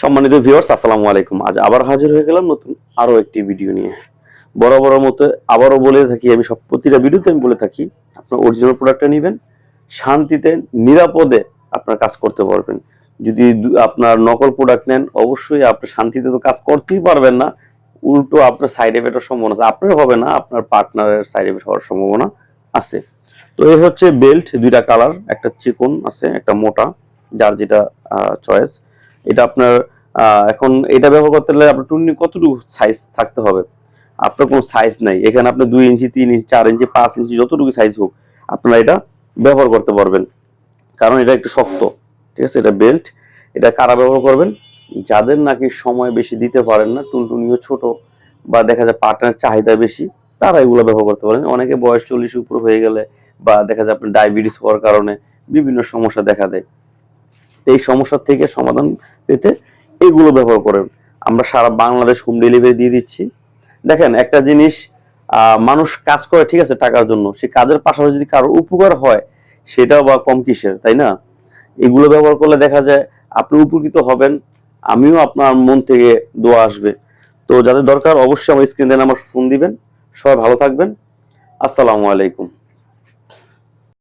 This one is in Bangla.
সম্মানিত ভিউয়ার্স, আসসালামু আলাইকুম। আজ আবার হাজির হয়ে গেলাম নতুন আরো একটি ভিডিও নিয়ে। বরাবরের মতো আবারও বলে থাকি, আমি প্রতিটা ভিডিওতে আমি বলে থাকি, আপনার অরিজিনাল প্রোডাক্টটা নেবেন, শান্তিতে নিরাপদে আপনার কাজ করতে পারবেন। যদি আপনার নকল প্রোডাক্ট নেন, অবশ্যই আপনি শান্তিতে তো কাজ করতেই পারবেন না, উল্টো আপনার সাইড এফেক্টের সম্ভাবনা আছে। আপনার হবে না, আপনার পার্টনারের সাইড এফেক্ট হওয়ার সম্ভাবনা আছে। তো এই হচ্ছে বেল্ট, দুইটা কালার, একটা চিকন আছে, একটা মোটা, যার যেটা চয়েস। এটা আপনার এখন এটা ব্যবহার করতে হলে আপনার টুনি কতটুকু সাইজ থাকতে হবে, আপনার কোনো সাইজ নাই এখানে। আপনি 2 ইঞ্চি, 3 ইঞ্চি, 4 ইঞ্চি, 5 ইঞ্চি, যতটুকু সাইজ হোক আপনারা এটা ব্যবহার করতে পারবেন, কারণ এটা একটু শক্ত। ঠিক আছে, এটা বেল্ট। এটা কারা ব্যবহার করবেন? যাদের নাকি সময় বেশি দিতে পারেন না, টুনটুনিও ছোট, বা দেখা যায় পার্টনার চাহিদা বেশি, তারা এগুলো ব্যবহার করতে পারেন। অনেকে বয়স 40 উপর হয়ে গেলে, বা দেখা যায় আপনার ডায়াবেটিস হওয়ার কারণে বিভিন্ন সমস্যা দেখা দেয়। এই সমস্যা থেকে সমাধান পেতে এগুলো ব্যবহার করেন। আমরা সারা বাংলাদেশ হোম ডেলিভারি দিয়ে দিচ্ছি। দেখেন, একটা জিনিস, মানুষ কাজ করে ঠিক আছে টাকার জন্য, সে কাজের পাশাপাশি যদি কারো উপকার হয়, সেটাও বা কম কিসের, তাই না? এগুলো ব্যবহার করলে দেখা যায় আপনি উপকৃত হবেন, আমিও আপনার মন থেকে দোয়া আসবে। তো যাদের দরকার অবশ্যই আমার স্ক্রিনে নাম্বার ফোন দিবেন। সবাই ভালো থাকবেন। আসসালামু আলাইকুম।